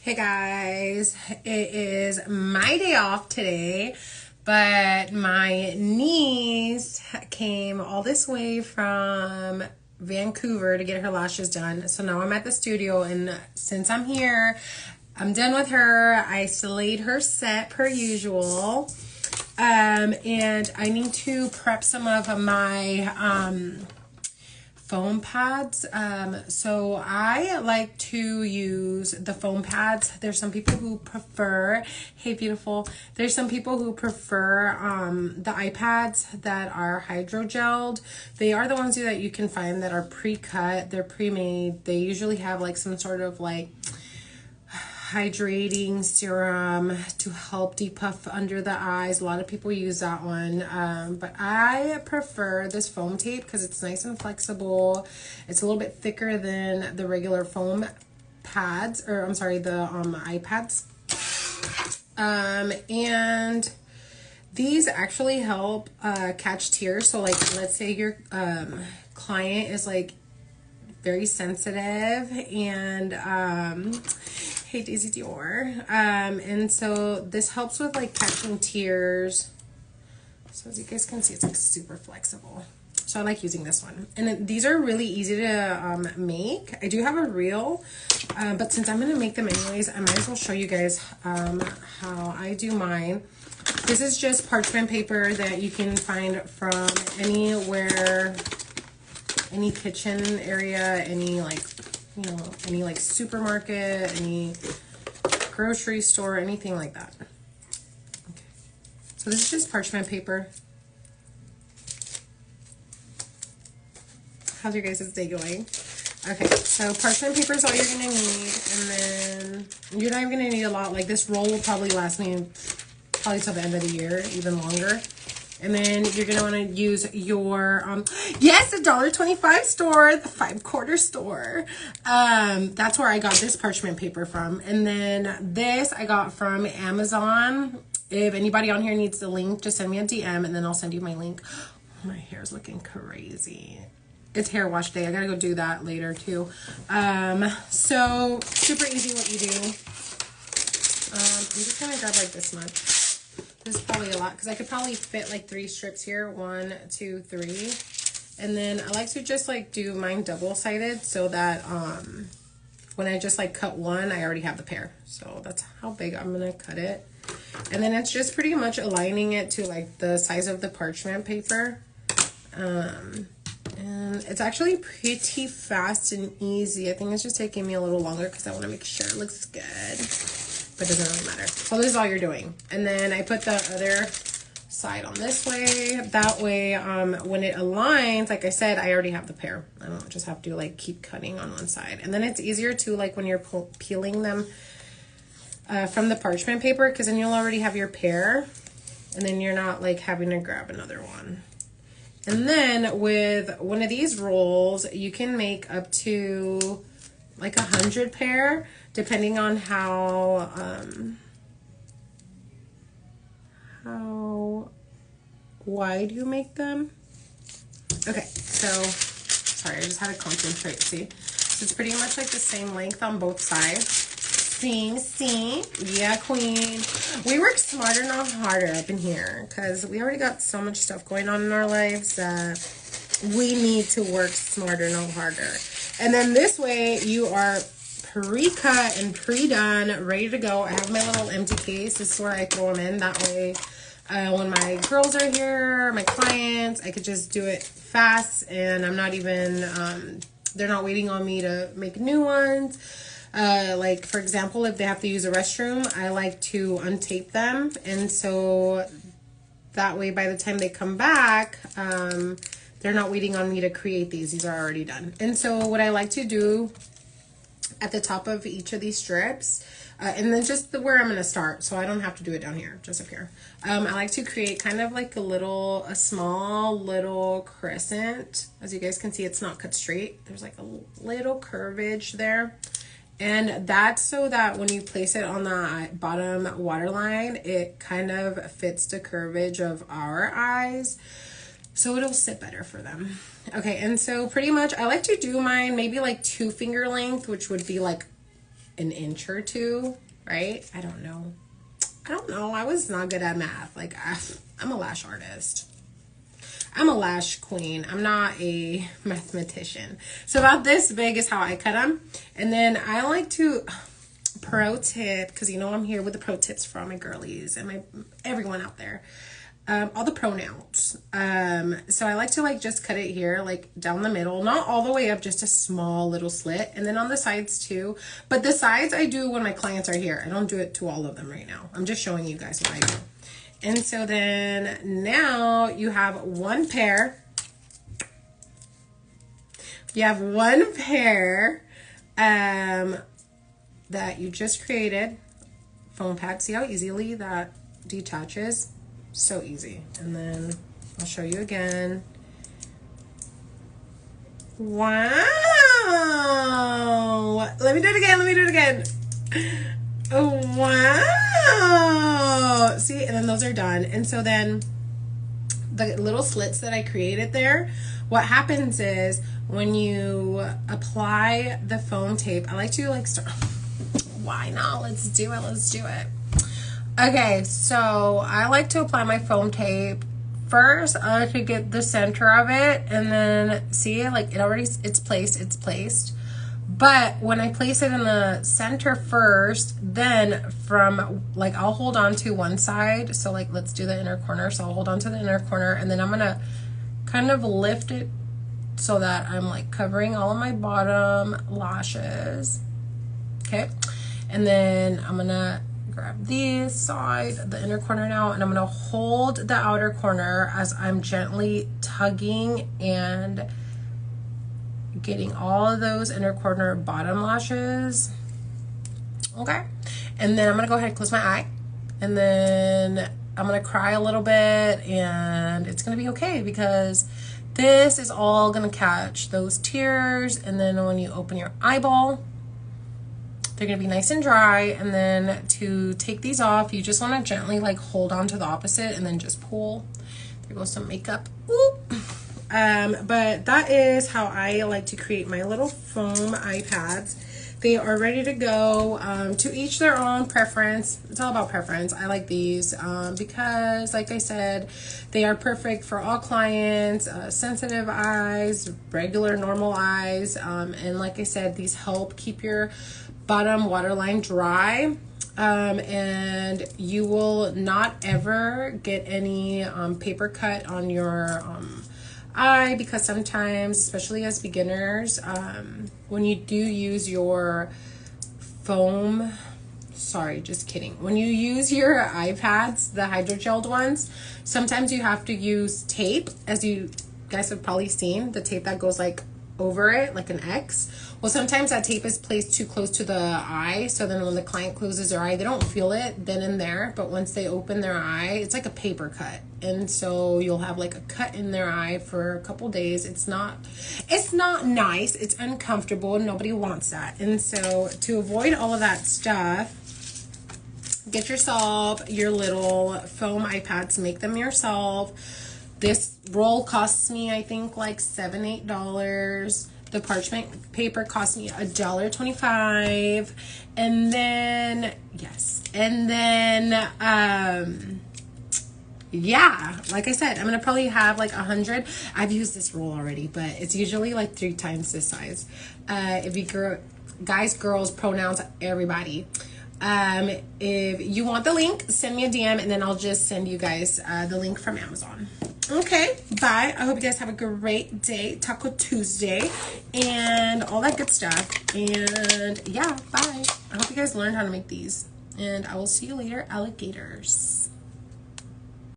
Hey guys, it is my day off today, but my niece came all this way from Vancouver to get her lashes done. So now I'm at the studio, and since I'm here, I'm done with her. I slayed her set per usual. And I need to prep some of my foam pads. So I like to use the foam pads. There's some people who prefer, hey beautiful, there's some people who prefer the iPads that are hydrogelled. They are the ones that you can find that are pre-cut, they're pre-made. They usually have like some sort of like hydrating serum to help depuff under the eyes. A lot of people use that one, but I prefer this foam tape because it's nice and flexible. It's a little bit thicker than the regular foam pads, or I'm sorry, the iPads. And these actually help catch tears. So like, let's say your client is like very sensitive and hey Daisy Dior, and so this helps with like catching tears. So as you guys can see, it's like super flexible, so I like using this one. And these are really easy to make. I do have a reel, but since I'm gonna make them anyways, I might as well show you guys how I do mine. This is just parchment paper that you can find from anywhere, any kitchen area, any like, you know, any like supermarket, any grocery store, anything like that. Okay. So this is just parchment paper. How's your guys' day going? Okay, so parchment paper is all you're gonna need, and then you're not even gonna need a lot. Like this roll will probably last me probably till the end of the year, even longer. And then you're going to want to use your, yes, $1.25 store, the 5-quarter store. That's where I got this parchment paper from. And then this I got from Amazon. If anybody on here needs the link, just send me a DM and then I'll send you my link. Oh, my hair's looking crazy. It's hair wash day. I got to go do that later too. So super easy what you do. I'm just going to grab like this much. This is probably a lot because I could probably fit like 3 strips here. 1, 2, 3. And then I like to just like do mine double-sided so that when I just like cut one, I already have the pair. So that's how big I'm gonna cut it. And then it's just pretty much aligning it to like the size of the parchment paper. And it's actually pretty fast and easy. I think it's just taking me a little longer because I want to make sure it looks good. But it doesn't really matter. So this is all you're doing. And then I put the other side on this way. That way, when it aligns, like I said, I already have the pair. I don't just have to like keep cutting on one side. And then it's easier to like when you're peeling them from the parchment paper, because then you'll already have your pair. And then you're not like having to grab another one. And then with one of these rolls, you can make up to like 100 pair, depending on how wide you make them. Okay, so sorry, I just had to concentrate. See, so it's pretty much like the same length on both sides. See, yeah, queen. We work smarter, not harder up in here, because we already got so much stuff going on in our lives that we need to work smarter, not harder. And then this way you are pre-cut and pre-done, ready to go. I have my little empty case. This is where I throw them in. That way, when my girls are here, my clients, I could just do it fast, and I'm not even, they're not waiting on me to make new ones. Like, for example, if they have to use a restroom, I like to untape them. And so that way, by the time they come back, they're not waiting on me to create these. These are already done. And so what I like to do at the top of each of these strips, and then just where I'm going to start, so I don't have to do it down here, just up here. I like to create kind of like a small little crescent. As you guys can see, it's not cut straight. There's like a little curvage there. And that's so that when you place it on the bottom waterline, it kind of fits the curvage of our eyes. So it'll sit better for them. Okay, and so pretty much I like to do mine maybe like 2 finger length, which would be like an inch or two, right? I don't know. I was not good at math. Like, I'm a lash artist. I'm a lash queen. I'm not a mathematician. So about this big is how I cut them. And then I like to, pro tip, because you know I'm here with the pro tips for all my girlies and everyone out there. All the pronouns. So I like to like just cut it here, like down the middle, not all the way up, just a small little slit. And then on the sides too. But the sides I do when my clients are here. I don't do it to all of them right now. I'm just showing you guys what I do. And so then now you have one pair. You have one pair that you just created. Foam pad. See how easily that detaches? So easy. And then I'll show you again. Wow. Let me do it again. Oh, wow. See, and then those are done. And so then the little slits that I created there, what happens is when you apply the foam tape, I like to like start, why not? Let's do it. Okay, so I like to apply my foam tape first. I like to get the center of it, and then see, like it's placed. But when I place it in the center first, then from like I'll hold on to one side. So like let's do the inner corner. So I'll hold on to the inner corner, and then I'm gonna kind of lift it so that I'm like covering all of my bottom lashes. Okay, and then I'm gonna grab this side, the inner corner now, and I'm gonna hold the outer corner as I'm gently tugging and getting all of those inner corner bottom lashes. Okay, and then I'm gonna go ahead and close my eye, and then I'm gonna cry a little bit, and it's gonna be okay because this is all gonna catch those tears. And then when you open your eyeball, they're gonna be nice and dry. And then to take these off, you just want to gently like hold on to the opposite and then just pull. There goes some makeup. Oop. But that is how I like to create my little foam eye pads. They are ready to go. To each their own preference. It's all about preference. I like these because, like I said, they are perfect for all clients, sensitive eyes, regular normal eyes, and like I said, these help keep your bottom waterline dry. And you will not ever get any paper cut on your eye, because sometimes, especially as beginners, when you do use your foam, when you use your eye pads, the hydrogelled ones, sometimes you have to use tape, as you guys have probably seen, the tape that goes like over it, like an X. Well, sometimes that tape is placed too close to the eye, so then when the client closes their eye, they don't feel it then and there, but once they open their eye, it's like a paper cut, and so you'll have like a cut in their eye for a couple days. It's not nice, it's uncomfortable, and nobody wants that. And so to avoid all of that stuff, get yourself your little foam eye pads, make them yourself. This roll costs me, I think, like $7, $8. The parchment paper cost me $1.25. And then, yes. And then, yeah, like I said, I'm going to probably have like 100. I've used this roll already, but it's usually like 3 times this size. If you guys, girls, pronouns, everybody. If you want the link, send me a DM, and then I'll just send you guys the link from Amazon. Okay, bye. I hope you guys have a great day, Taco Tuesday, and all that good stuff. And yeah, bye. I hope you guys learned how to make these, and I will see you later, alligators.